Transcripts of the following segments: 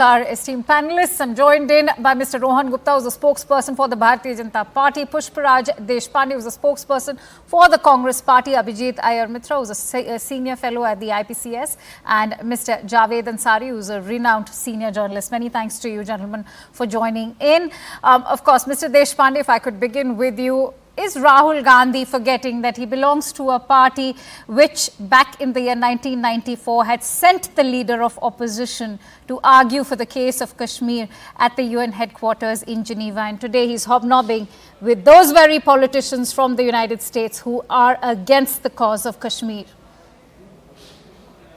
Our esteemed panelists, I'm joined in by Mr. Rohan Gupta, who's a spokesperson for the Bharatiya Janata Party, Pushparaj Deshpande, who's a spokesperson for the Congress Party, Abhijit Iyer Mitra, who's a senior fellow at the IPCS, and Mr. Javed Ansari, who's a renowned senior journalist. Many thanks to you, gentlemen, for joining in. Of course, Mr. Deshpande, if I could begin with you. Is Rahul Gandhi forgetting that he belongs to a party which back in the year 1994 had sent the leader of opposition to argue for the case of Kashmir at the UN headquarters in Geneva, and today he's hobnobbing with those very politicians from the United States who are against the cause of Kashmir?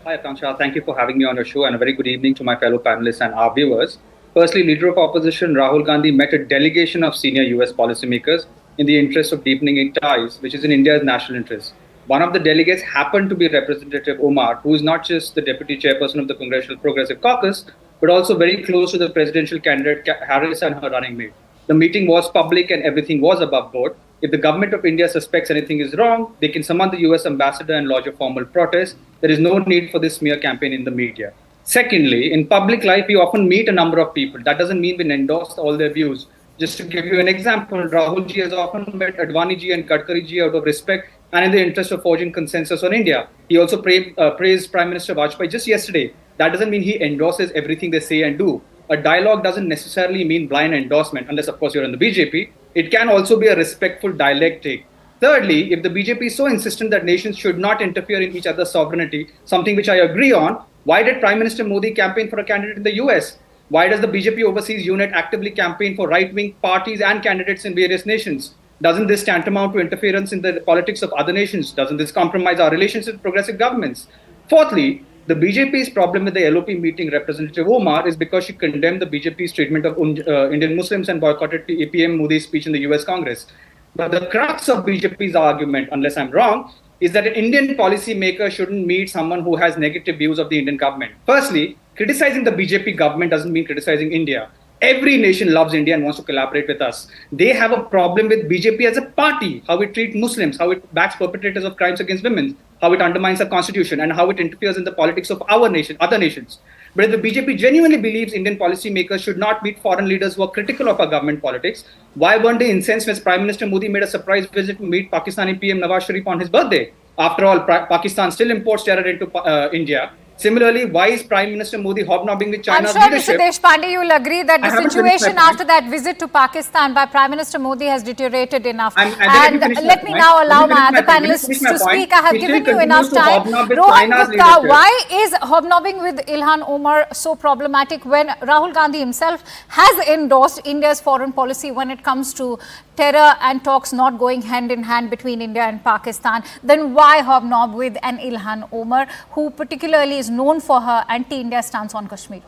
Hi Akanksha, thank you for having me on your show, and a very good evening to my fellow panelists and our viewers. Firstly, leader of opposition Rahul Gandhi met a delegation of senior US policymakers in the interest of deepening ties, which is in India's national interest. One of the delegates happened to be Representative Omar, who is not just the deputy chairperson of the Congressional Progressive Caucus, but also very close to the presidential candidate Harris and her running mate. The meeting was public and everything was above board. If the government of India suspects anything is wrong, they can summon the US ambassador and lodge a formal protest. There is no need for this smear campaign in the media. Secondly, in public life, we often meet a number of people. That doesn't mean we endorse all their views. Just to give you an example, Rahul ji has often met Advani ji and Gadkari ji out of respect and in the interest of forging consensus on India. He also praised Prime Minister Vajpayee just yesterday. That doesn't mean he endorses everything they say and do. A dialogue doesn't necessarily mean blind endorsement, unless of course you're in the BJP. It can also be a respectful dialectic. Thirdly, if the BJP is so insistent that nations should not interfere in each other's sovereignty, something which I agree on, why did Prime Minister Modi campaign for a candidate in the US? Why does the BJP Overseas Unit actively campaign for right-wing parties and candidates in various nations? Doesn't this tantamount to interference in the politics of other nations? Doesn't this compromise our relations with progressive governments? Fourthly, the BJP's problem with the LOP meeting Representative Omar is because she condemned the BJP's treatment of Indian Muslims and boycotted PM Modi's speech in the US Congress. But the crux of BJP's argument, unless I'm wrong, is that an Indian policymaker shouldn't meet someone who has negative views of the Indian government. Firstly, criticizing the BJP government doesn't mean criticizing India. Every nation loves India and wants to collaborate with us. They have a problem with BJP as a party, how it treats Muslims, how it backs perpetrators of crimes against women, how it undermines the constitution, and how it interferes in the politics of our nation, other nations. But if the BJP genuinely believes Indian policymakers should not meet foreign leaders who are critical of our government politics, why weren't they incensed when Prime Minister Modi made a surprise visit to meet Pakistani PM Nawaz Sharif on his birthday? After all, Pakistan still imports terror into India. Similarly, why is Prime Minister Modi hobnobbing with China's leadership? I'm sure, Mr. Deshpande, you will agree that the situation after that visit to Pakistan by Prime Minister Modi has deteriorated enough. And let me now allow my other panelists to speak. I have given you enough time. Rohan Gupta, why is hobnobbing with Ilhan Omar so problematic when Rahul Gandhi himself has endorsed India's foreign policy when it comes to terror and talks not going hand in hand between India and Pakistan? Then why hobnob with an Ilhan Omar, who particularly is known for her anti-India stance on Kashmir?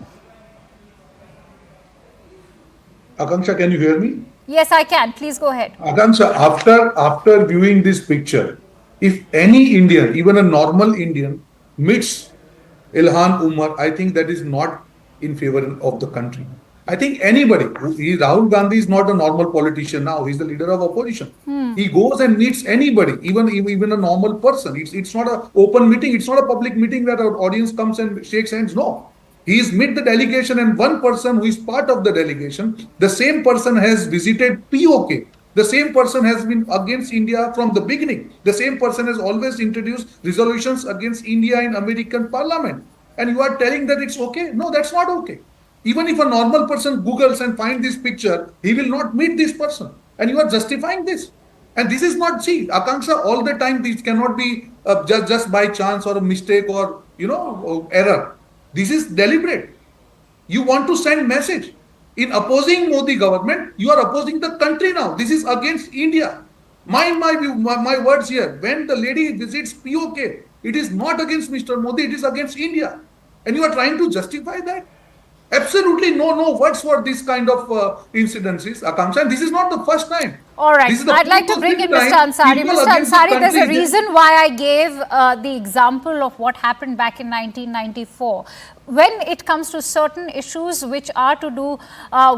Akanksha, can you hear me? Yes, I can. Please go ahead. Akanksha, after viewing this picture, if any Indian, even a normal Indian, meets Ilhan Omar, I think that is not in favor of the country. I think anybody, Rahul Gandhi is not a normal politician now, he's the leader of opposition. He goes and meets anybody, even a normal person. It's not an open meeting, it's not a public meeting where our audience comes and shakes hands. No. He's met the delegation, and one person who is part of the delegation, the same person has visited POK. The same person has been against India from the beginning. The same person has always introduced resolutions against India in American Parliament. And you are telling that it's okay? No, that's not okay. Even if a normal person Googles and finds this picture, he will not meet this person. And you are justifying this. And this is not, see, Akanksha, all the time, this cannot be just by chance or a mistake or, error. This is deliberate. You want to send message. In opposing Modi government, you are opposing the country now. This is against India. Mind my words here. When the lady visits POK, it is not against Mr. Modi, it is against India. And you are trying to justify that? Absolutely no words for this kind of incidences, Akanksha. And this is not the first time. All right. I'd like to bring in Mr. Ansari. Mr. Ansari, there's a reason why I gave the example of what happened back in 1994. When it comes to certain issues which are to do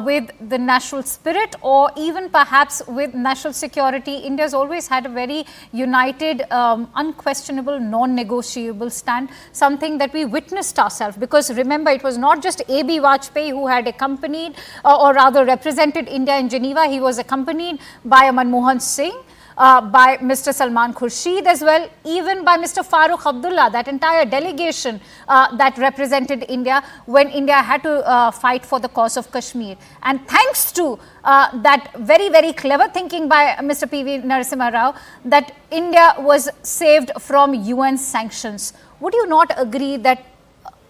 with the national spirit or even perhaps with national security, India has always had a very united, unquestionable, non-negotiable stand, something that we witnessed ourselves. Because remember, it was not just A.B. Vajpayee Vajpayee, who had accompanied or rather represented India in Geneva. He was accompanied by Manmohan Singh, by Mr. Salman Khurshid as well, even by Mr. Farooq Abdullah, that entire delegation that represented India when India had to fight for the cause of Kashmir. And thanks to that very, very clever thinking by Mr. P.V. Narasimha Rao, that India was saved from UN sanctions. Would you not agree that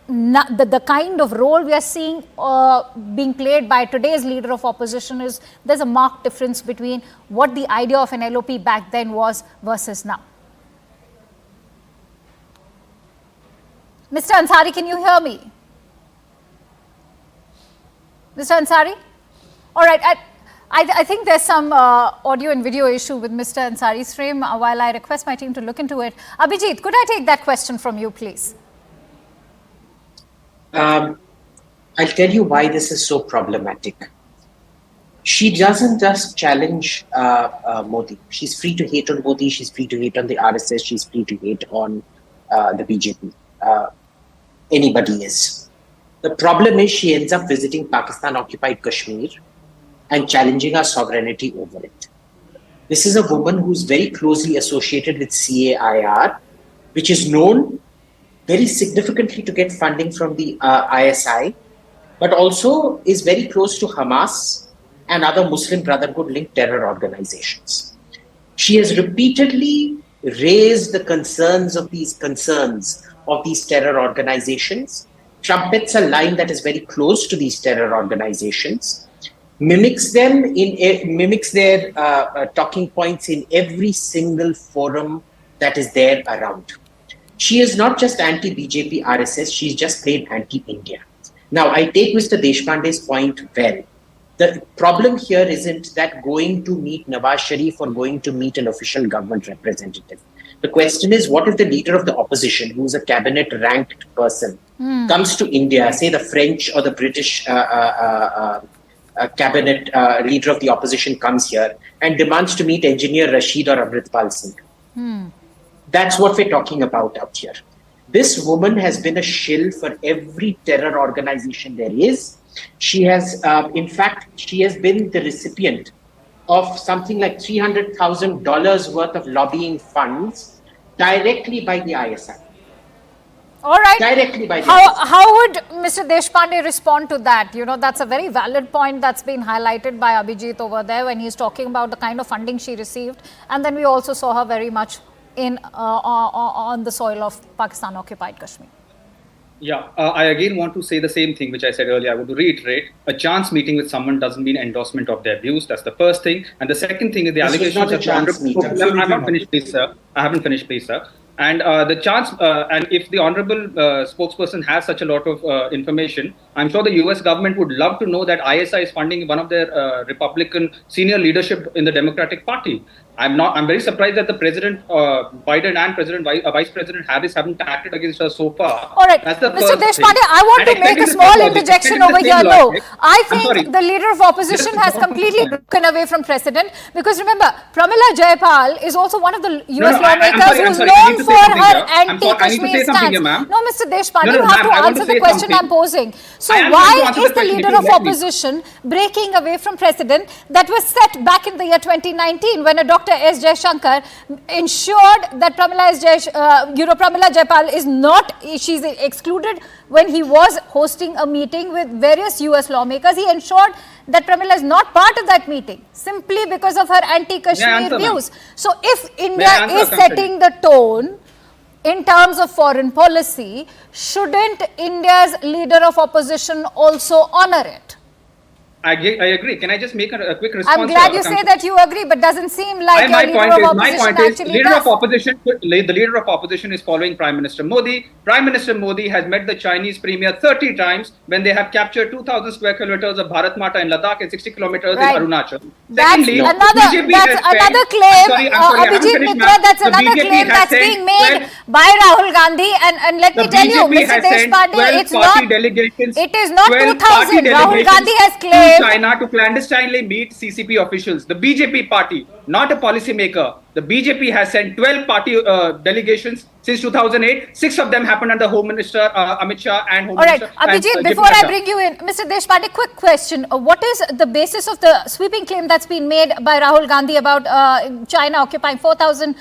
the kind of role we are seeing being played by today's leader of opposition is there's a marked difference between what the idea of an LOP back then was versus now? Mr. Ansari, can you hear me? Mr. Ansari? All right. I think there's some audio and video issue with Mr. Ansari's frame. While I request my team to look into it, Abhijit, could I take that question from you, please? I'll tell you why this is so problematic. She doesn't just challenge Modi. She's free to hate on Modi. She's free to hate on the RSS. She's free to hate on the BJP. Anybody is. The problem is she ends up visiting Pakistan-occupied Kashmir and challenging our sovereignty over it. This is a woman who's very closely associated with CAIR, which is known very significantly to get funding from the ISI, but also is very close to Hamas and other Muslim Brotherhood-linked terror organizations. She has repeatedly raised the concerns of these terror organizations, trumpets a line that is very close to these terror organizations, mimics their talking points in every single forum that is there around. She is not just anti-BJP RSS, she's just plain anti-India. Now, I take Mr. Deshpande's point well. The problem here isn't that going to meet Nawaz Sharif or going to meet an official government representative. The question is, what if the leader of the opposition, who's a cabinet-ranked person, comes to India, say the French or the British cabinet leader of the opposition comes here and demands to meet engineer Rashid or Amritpal Singh? That's what we're talking about out here. This woman has been a shill for every terror organization there is. She has, in fact, she has been the recipient of something like $300,000 worth of lobbying funds directly by the ISI. All right. Directly by the How would Mr. Deshpande respond to that? You know, that's a very valid point that's been highlighted by Abhijit over there when he's talking about the kind of funding she received. And then we also saw her very much on the soil of Pakistan-occupied Kashmir. Yeah, I again want to say the same thing which I said earlier. I want to reiterate, a chance meeting with someone doesn't mean endorsement of their views. That's the first thing. And the second thing is the allegations that I haven't finished, please, sir. I haven't finished, please, sir. And the chance, and if the honorable spokesperson has such a lot of information, I'm sure the US government would love to know that ISI is funding one of their Republican senior leadership in the Democratic Party. I'm very surprised that the President Biden and Vice President Harris haven't acted against her so far. All right, That's the Mr. first Deshpande, thing. I want to make a small interjection over here. No, I think sorry. the leader of opposition has completely broken away from precedent, because remember, Pramila Jayapal is also one of the US lawmakers who's known for her anti-Kashmir stance. No, Mr. Deshpande, you have to answer the question I'm posing. So why is the leader of opposition breaking away from precedent that was set back in the year 2019 when a Dr. S. Jaishankar ensured that Pramila Jayapal is not, she's excluded when he was hosting a meeting with various US lawmakers. He ensured that Pramila is not part of that meeting simply because of her anti-Kashmir views. So if India is setting the tone in terms of foreign policy, shouldn't India's leader of opposition also honor it? I agree. Can I just make a quick response? I'm glad you say that you agree, but doesn't seem like your leader of opposition actually does. The leader of opposition is following Prime Minister Modi. Prime Minister Modi has met the Chinese premier 30 times when they have captured 2,000 square kilometers of Bharat Mata in Ladakh and 60 kilometers in Arunachal. That's another claim, Abhijit Mitra, that's another claim that's being made by Rahul Gandhi. And let me tell you, Mr. Deshpande, it is not 2,000. Rahul Gandhi has claimed Abhijit. China to clandestinely meet CCP officials. The BJP party, not a policymaker. The BJP has sent 12 party delegations since 2008. 6 of them happened under Home Minister Amit Shah and Home All right, Minister. Abhijit, before I bring you in, Mr. Deshpande, quick question. What is the basis of the sweeping claim that's been made by Rahul Gandhi about China occupying 4,000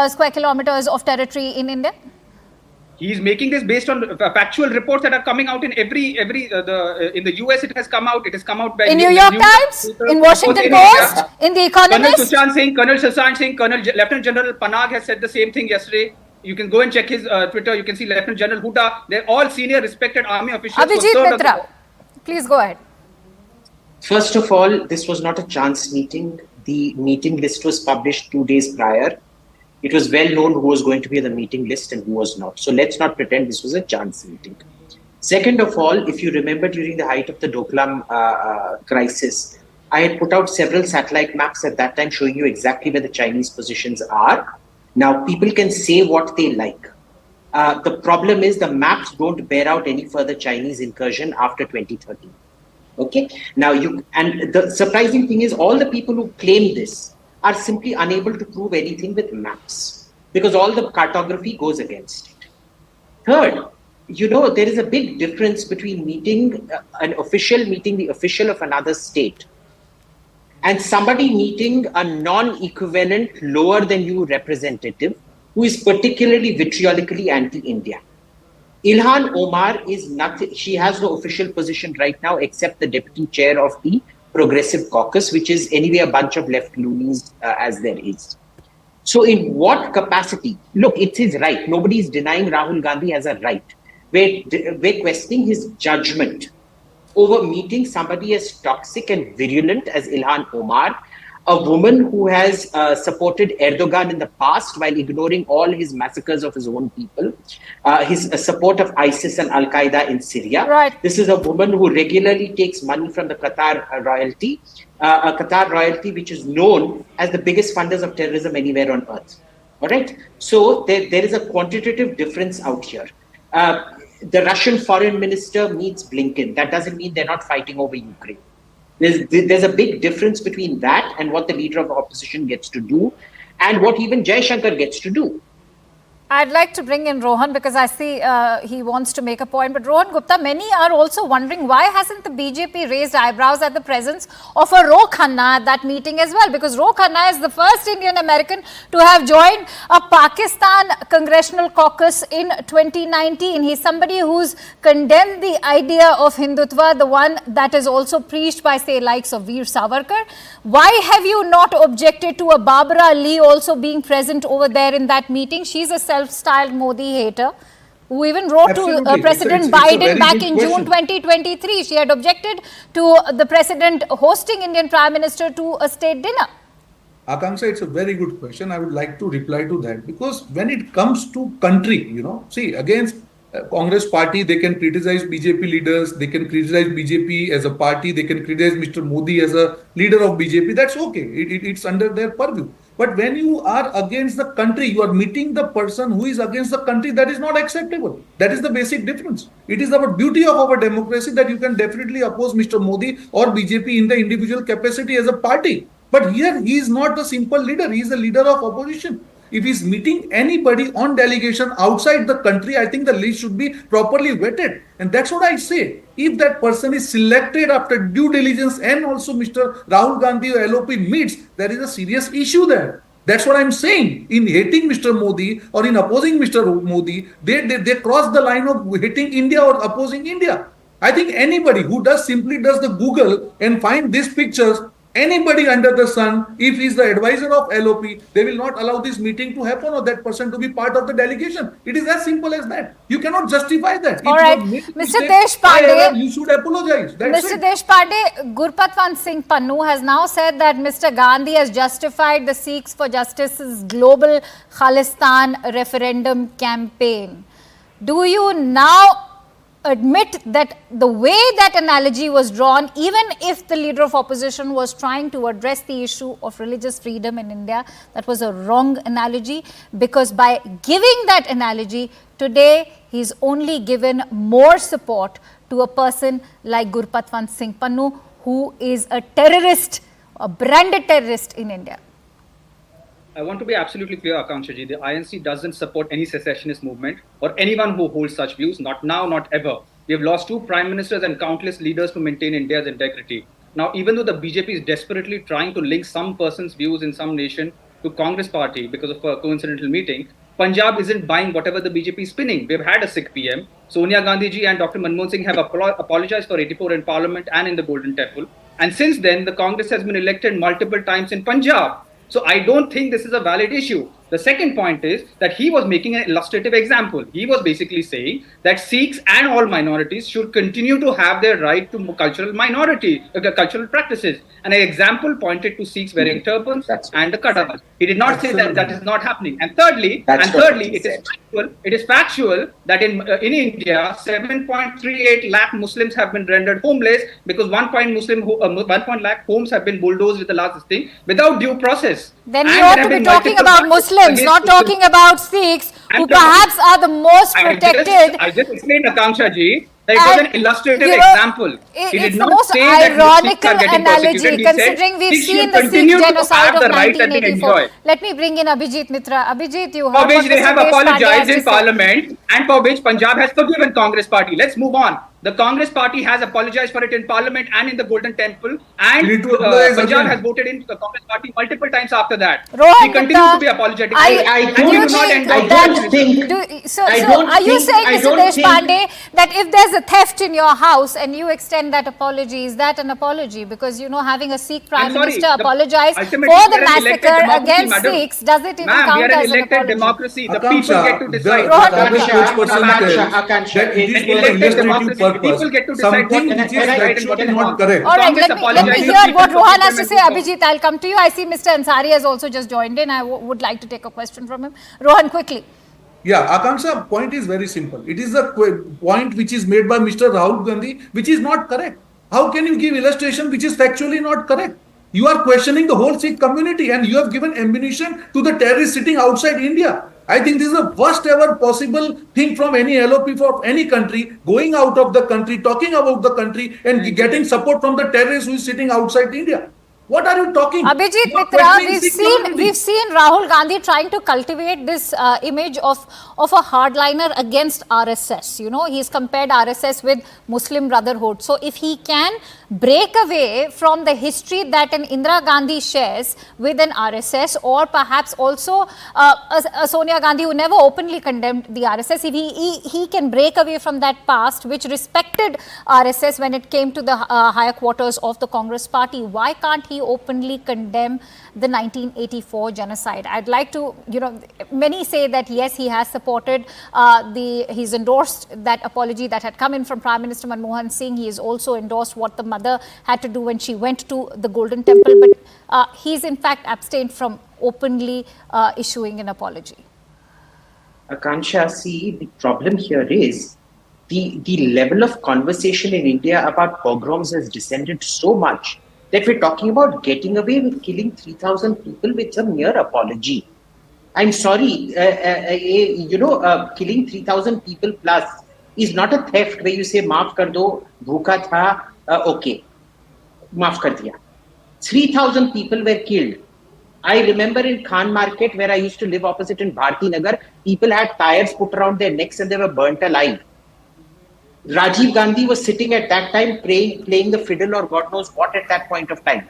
square kilometers of territory in India? He's making this based on factual reports that are coming out in in the US. It has come out. It has come out by in New York Times, in Washington Post, in The Economist. Colonel Sushant Singh, Lieutenant General Panag has said the same thing yesterday. You can go and check his Twitter. You can see Lieutenant General Huda. They're all senior, respected army officials. Abhijit Mitra, please go ahead. First of all, this was not a chance meeting. The meeting list was published 2 days prior. It was well known who was going to be on the meeting list and who was not. So let's not pretend this was a chance meeting. Second of all, if you remember during the height of the Doklam crisis, I had put out several satellite maps at that time showing you exactly where the Chinese positions are. Now, people can say what they like. The problem is the maps don't bear out any further Chinese incursion after 2013. Okay. Now, and the surprising thing is all the people who claim this are simply unable to prove anything with maps because all the cartography goes against it. Third, there is a big difference between meeting meeting the official of another state and somebody meeting a non-equivalent lower than you representative who is particularly vitriolically anti-India. Ilhan Omar is nothing. She has no official position right now except the deputy chair of the Progressive Caucus, which is anyway a bunch of left loonies as there is. So in what capacity? Look, it's his right. Nobody is denying Rahul Gandhi has a right. We're questioning his judgment over meeting somebody as toxic and virulent as Ilhan Omar, a woman who has supported Erdogan in the past while ignoring all his massacres of his own people, his support of ISIS and Al-Qaeda in Syria. Right. This is a woman who regularly takes money from the Qatar royalty, which is known as the biggest funders of terrorism anywhere on earth. All right. So there is a quantitative difference out here. The Russian foreign minister meets Blinken. That doesn't mean they're not fighting over Ukraine. There's a big difference between that and what the leader of the opposition gets to do and what even Jaishankar gets to do. I'd like to bring in Rohan because I see he wants to make a point. But Rohan Gupta, many are also wondering why hasn't the BJP raised eyebrows at the presence of a Ro Khanna at that meeting as well? Because Ro Khanna is the first Indian American to have joined a Pakistan Congressional Caucus in 2019. He's somebody who's condemned the idea of Hindutva, the one that is also preached by, say, likes of Veer Savarkar. Why have you not objected to a Barbara Lee also being present over there in that meeting? She's a self-styled Modi hater who even wrote to President Biden back in June 2023. She had objected to the president hosting Indian Prime Minister to a state dinner. Akanksha, it's a very good question. I would like to reply to that because when it comes to country, see, against Congress party, they can criticize BJP leaders, they can criticize BJP as a party, they can criticize Mr. Modi as a leader of BJP. That's okay. It's under their purview. But when you are against the country, you are meeting the person who is against the country, that is not acceptable. That is the basic difference. It is our beauty of our democracy that you can definitely oppose Mr. Modi or BJP in the individual capacity as a party. But here, he is not the simple leader. He is the leader of opposition. If he's meeting anybody on delegation outside the country, I think the list should be properly vetted. And that's what I say. If that person is selected after due diligence and also Mr. Rahul Gandhi or LOP meets, there is a serious issue there. That's what I'm saying. In hating Mr. Modi or in opposing Mr. Modi, they cross the line of hating India or opposing India. I think anybody who simply does the Google and find these pictures, anybody under the sun, if he's the advisor of LOP, they will not allow this meeting to happen or that person to be part of the delegation. It is as simple as that. You cannot justify that. All right, Mr. Deshpande, you should apologize. That's Mr. Deshpande, Gurpatwant Singh Pannu has now said that Mr. Gandhi has justified the Sikhs for Justice's global Khalistan referendum campaign. Do you now admit that the way that analogy was drawn, even if the leader of opposition was trying to address the issue of religious freedom in India, that was a wrong analogy? Because by giving that analogy, today he's only given more support to a person like Gurpatwant Singh Pannu, who is a terrorist, a branded terrorist in India? I want to be absolutely clear, Akankshaji. The INC doesn't support any secessionist movement or anyone who holds such views. Not now, not ever. We have lost 2 prime ministers and countless leaders to maintain India's integrity. Now, even though the BJP is desperately trying to link some person's views in some nation to Congress party because of a coincidental meeting, Punjab isn't buying whatever the BJP is spinning. We've had a Sikh PM. Sonia Gandhi ji and Dr. Manmohan Singh have apologized for 84 in Parliament and in the Golden Temple. And since then, the Congress has been elected multiple times in Punjab. So I don't think this is a valid issue. The second point is that he was making an illustrative example. He was basically saying that Sikhs and all minorities should continue to have their right to cultural cultural practices. And an example pointed to Sikhs wearing turbans and the kada. He did not say that that is not happening. And thirdly, it is factual that in India, 7.38 lakh Muslims have been rendered homeless because 1 lakh homes have been bulldozed with the last thing without due process. Then we ought to be talking about Muslims, not talking about Sikhs, who perhaps are the most protected. I just explained, Akanksha ji, that it was an illustrative example. It's the most ironical analogy, considering we've seen the Sikh genocide of 1984. Let me bring in Abhijit Mitra. Abhijit, you heard for which they have apologized in Parliament and for which Punjab has forgiven Congress party. Let's move on. The Congress party has apologized for it in Parliament and in the Golden Temple, and Punjab has voted in the Congress party multiple times after that. Rohan we continue to be apologetic. I don't think. So are you saying, Mr. Deshpande, that if there's a theft in your house and you extend that apology, is that an apology? Because, you know, having a Sikh Prime Minister apologize for the massacre against Sikhs, does it even count as an apology? Democracy. The people get to decide. People get to decide something which is actually not correct. All right, let me hear what Rohan has to say. Abhijit, I'll come to you. I see Mr. Ansari has also just joined in. I would like to take a question from him. Rohan, quickly. Yeah, Akanksha, point is very simple. It is a point which is made by Mr. Rahul Gandhi, which is not correct. How can you give illustration which is factually not correct? You are questioning the whole Sikh community and you have given ammunition to the terrorists sitting outside India. I think this is the worst ever possible thing from any LOP for any country, going out of the country, talking about the country and getting support from the terrorists who is sitting outside India. What are you talking? Abhijit Mitra, we've seen Rahul Gandhi trying to cultivate this image of a hardliner against RSS. You know, he's compared RSS with Muslim Brotherhood. So if he can break away from the history that an Indira Gandhi shares with an RSS, or perhaps also a Sonia Gandhi who never openly condemned the RSS, if he can break away from that past which respected RSS when it came to the higher quarters of the Congress party, why can't he openly condemn the 1984 genocide? I'd like to, you know, many say that yes, he has supported he's endorsed that apology that had come in from Prime Minister Manmohan Singh. He has also endorsed what the mother had to do when she went to the Golden Temple, but he's in fact abstained from openly issuing an apology. Akanksha, see, the problem here is the level of conversation in India about pogroms has descended so much that we're talking about getting away with killing 3,000 people with some mere apology. I'm sorry, killing 3,000 people plus is not a theft where you say, maaf kar do, bhuka tha, okay, maaf kar diya. 3,000 people were killed. I remember in Khan Market, where I used to live opposite in Bharatiya Nagar, people had tires put around their necks and they were burnt alive. Rajiv Gandhi was sitting at that time playing the fiddle or God knows what at that point of time.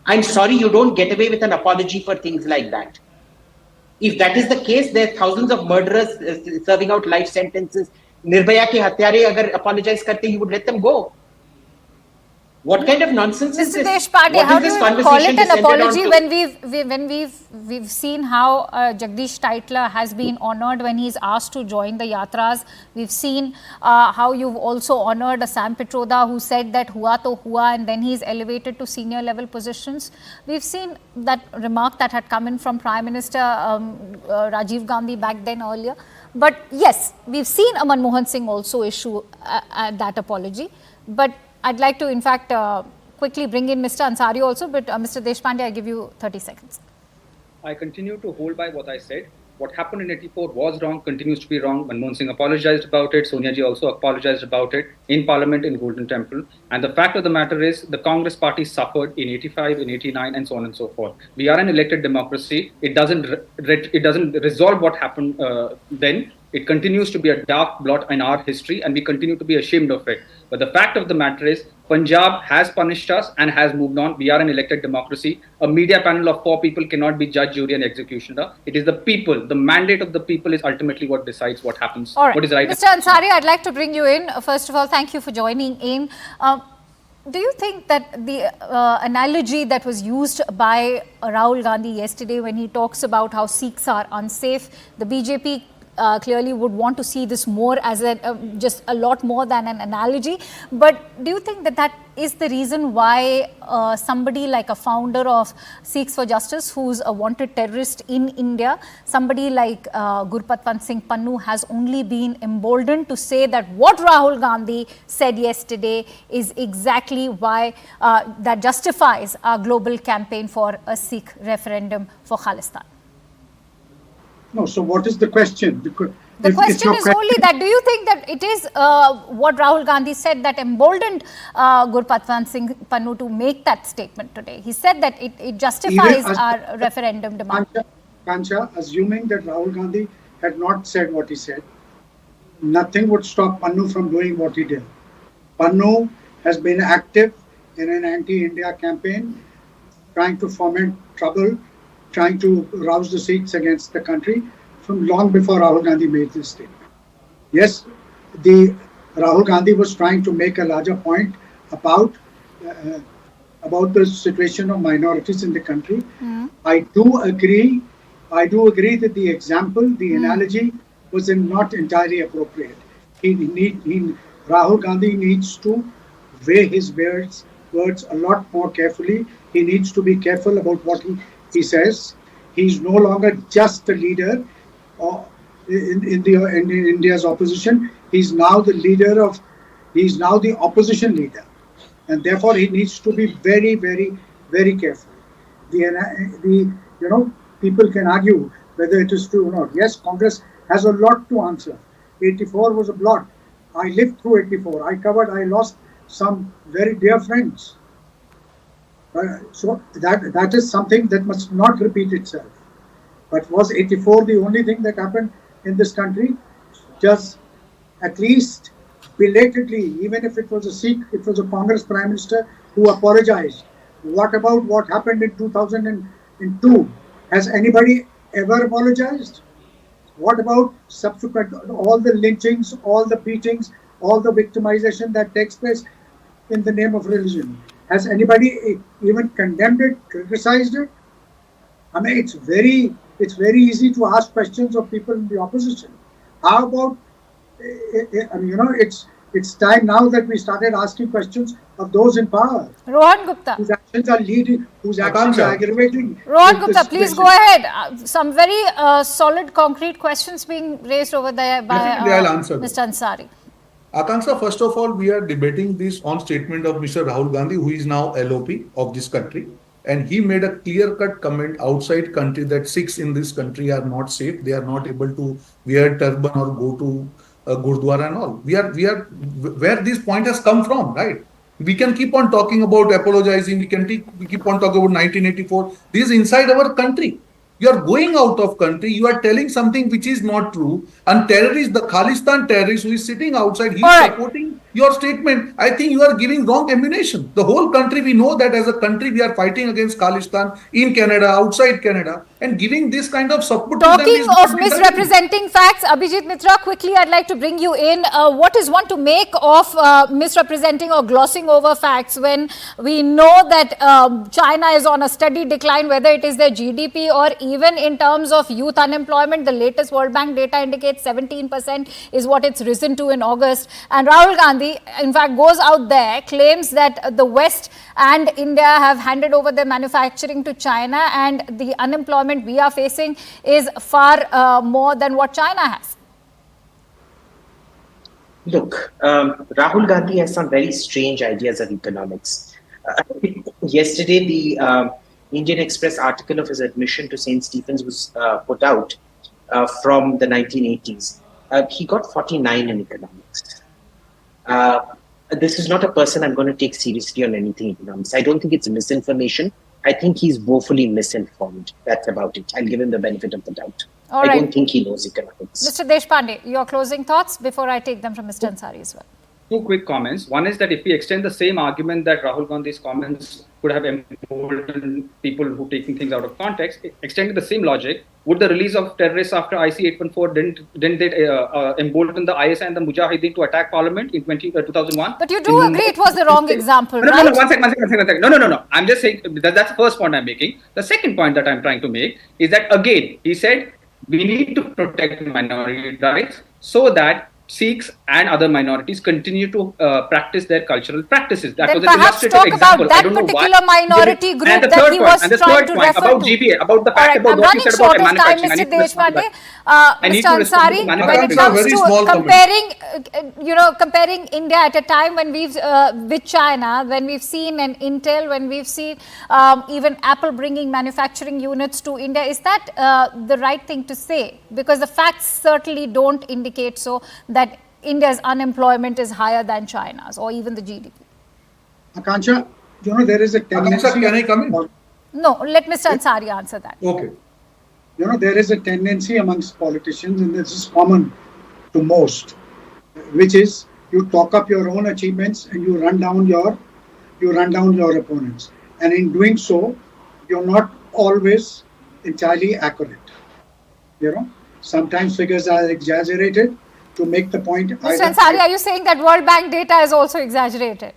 I'm sorry, you don't get away with an apology for things like that. If that is the case, there are thousands of murderers serving out life sentences. Nirbhaya ke hatyare agar apologize karte, you would let them go. What kind of nonsense is this? Mr. Deshpande, how do you call it an apology when we've seen how Jagdish Taitla has been honoured when he's asked to join the yatras. We've seen how you've also honoured a Sam Pitroda who said that hua to hua, and then he's elevated to senior level positions. We've seen that remark that had come in from Prime Minister Rajiv Gandhi back then earlier. But yes, we've seen Manmohan Singh also issue that apology. But I'd like to, in fact, quickly bring in Mr. Ansari also, but Mr. Deshpande, I give you 30 seconds. I continue to hold by what I said. What happened in 84 was wrong, continues to be wrong. Manmohan Singh apologized about it. Sonia Ji also apologized about it in Parliament in Golden Temple. And the fact of the matter is, the Congress party suffered in 85, in 89, and so on and so forth. We are an elected democracy. It doesn't resolve what happened then. It continues to be a dark blot in our history, and we continue to be ashamed of it. But the fact of the matter is, Punjab has punished us and has moved on. We are an elected democracy. A media panel of 4 people cannot be judge, jury, and executioner. It is the people. The mandate of the people is ultimately what decides what happens. All right. What is right. Mr. Ansari, I'd like to bring you in. First of all, thank you for joining in. Do you think that the analogy that was used by Rahul Gandhi yesterday when he talks about how Sikhs are unsafe, the BJP clearly would want to see this more as just a lot more than an analogy. But do you think that that is the reason why somebody like a founder of Sikhs for Justice, who's a wanted terrorist in India, somebody like Gurpatwant Singh Pannu has only been emboldened to say that what Rahul Gandhi said yesterday is exactly why that justifies our global campaign for a Sikh referendum for Khalistan? No, so what is the question? Because the question is only that, do you think that it is what Rahul Gandhi said that emboldened Gurpatwant Singh Pannu to make that statement today? He said that it justifies our referendum demand. Kancha, assuming that Rahul Gandhi had not said what he said, nothing would stop Pannu from doing what he did. Pannu has been active in an anti-India campaign, trying to foment trouble, trying to rouse the Sikhs against the country from long before Rahul Gandhi made this statement. Yes, Rahul Gandhi was trying to make a larger point about the situation of minorities in the country. I do agree that the example, the analogy was not entirely appropriate. Rahul Gandhi needs to weigh his words a lot more carefully. He needs to be careful about what he says. He's no longer just a leader in India's opposition. He's now the opposition leader, and therefore he needs to be very, very, very careful. People can argue whether it is true or not. Yes, Congress has a lot to answer. 84 was a blot. I lived through 84. I lost some very dear friends. So that is something that must not repeat itself. But was 84 the only thing that happened in this country? Just at least belatedly, even if it was a Sikh, it was a Congress Prime Minister who apologized. What about what happened in 2002? Has anybody ever apologized? What about subsequent, all the lynchings, all the beatings, all the victimization that takes place in the name of religion? Has anybody even condemned it, criticized it? I mean, it's very easy to ask questions of people in the opposition. How about, it's time now that we started asking questions of those in power. Rohan Gupta. Whose actions are leading, whose actions are aggravating. Rohan Gupta, please go ahead. Some very solid, concrete questions being raised over there by I'll answer Mr. Ansari. Akanksha, first of all, we are debating this on statement of Mr. Rahul Gandhi, who is now LOP of this country. And he made a clear-cut comment outside country that Sikhs in this country are not safe. They are not able to wear turban or go to gurdwara and all. We are where this point has come from, right? We can keep on talking about apologizing. We keep on talking about 1984. This is inside our country. You are going out of country, you are telling something which is not true, and terrorist, the Khalistan terrorist who is sitting outside, he is supporting your statement. I think you are giving wrong ammunition. The whole country, we know that as a country we are fighting against Khalistan in Canada, outside Canada, and giving this kind of support. Talking of misrepresenting facts, Abhijit Mitra, quickly I'd like to bring you in. What is one to make of misrepresenting or glossing over facts when we know that China is on a steady decline, whether it is their GDP or even in terms of youth unemployment? The latest World Bank data indicates 17% is what it's risen to in August. And Rahul Gandhi, in fact, goes out there, claims that the West and India have handed over their manufacturing to China, and the unemployment we are facing is far more than what China has. Look, Rahul Gandhi has some very strange ideas of economics. Yesterday, the Indian Express article of his admission to St. Stephen's was put out. from the 1980s. He got 49 in economics. This is not a person I'm going to take seriously on anything economics. I don't think it's misinformation. I think he's woefully misinformed. That's about it. I'll give him the benefit of the doubt. All I right. don't think he knows economics. Mr. Deshpande, your closing thoughts before I take them from Mr. Ansari as well. Two quick comments. One is that if we extend the same argument that Rahul Gandhi's comments could have emboldened people who are taking things out of context, extending the same logic, would the release of terrorists after IC 814 didn't it embolden the ISI and the Mujahideen to attack Parliament in 2001? But you do agree it was the wrong example, No, right? no, one second. No. I'm just saying that's the first point I'm making. The second point that I'm trying to make is that again, he said we need to protect minority rights so that Sikhs and other minorities continue to practice their cultural practices. That Then was an perhaps illustrative talk example. about I that don't know particular why. minority group And the that third he point, was and the trying third to point refer about to. GPA, about the All fact right, about I'm what running you said short about of time, manufacturing. I Mr. need to respond to Deshpande. that. I need Mr. to respond to Ansari, the when it manufacturing. Akansha, comes very to small comment. comparing India at a time when we've with China, when we've seen an Intel, when we've seen even Apple bringing manufacturing units to India, is that the right thing to say? Because the facts certainly don't indicate so, that India's unemployment is higher than China's or even the GDP. Akansha, there is a tendency. Akansha, can I come in? No, let Mr. Ansari answer that. Okay. There is a tendency amongst politicians, and this is common to most, which is you talk up your own achievements and you run down your opponents. And in doing so, you're not always entirely accurate. Sometimes figures are exaggerated to make the point. Mr. Ansari, are you saying that World Bank data is also exaggerated?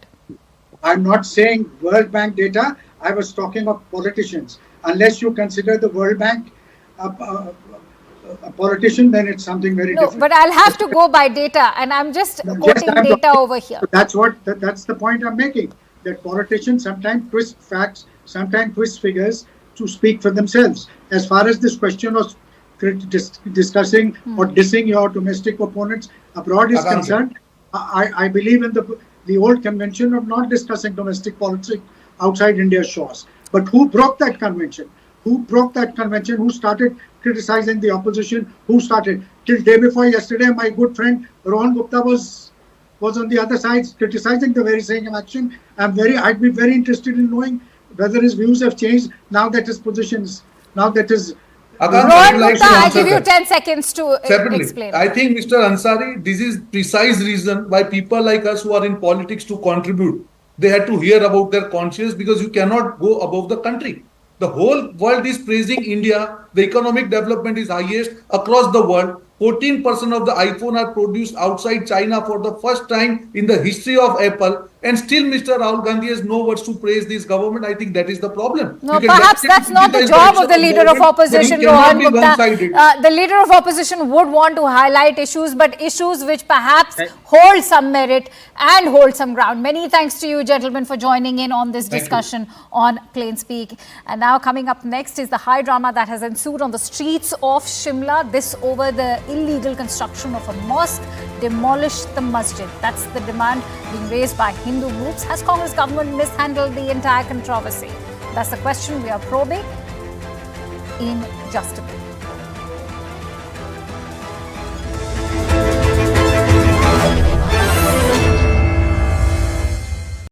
I'm not saying World Bank data. I was talking of politicians. Unless you consider the World Bank a politician, then it's something very different. But I'll have to go by data, and I'm just quoting data over here. That's the point I'm making. That politicians sometimes twist facts, sometimes twist figures to speak for themselves. As far as this question of discussing or dissing your domestic opponents abroad is concerned, I believe in the old convention of not discussing domestic politics outside India's shores. But who broke that convention? Who started criticizing the opposition? Who started? Till day before yesterday, my good friend Rahul Gupta was on the other side criticizing the very same action. I'd be very interested in knowing whether his views have changed now that his positions, now that his Rahul Gupta, I give you 10 seconds to explain. I think, Mr. Ansari, this is precise reason why people like us who are in politics to contribute, they had to hear about their conscience, because you cannot go above the country. The whole world is praising India. The economic development is highest across the world. 14% of the iPhone are produced outside China for the first time in the history of Apple. And still Mr. Rahul Gandhi has no words to praise this government. I think that is the problem. No, perhaps that's not the job of the leader of opposition, Rahul Gupta. The leader of opposition would want to highlight issues, but issues which perhaps hold some merit and hold some ground. Many thanks to you, gentlemen, for joining in on this discussion on Plain Speak. And now coming up next is the high drama that has ensued on the streets of Shimla. This over the illegal construction of a mosque. Demolish the masjid. That's the demand being raised by Hindu groups. Has Congress government mishandled the entire controversy? That's the question we are probing in just a bit.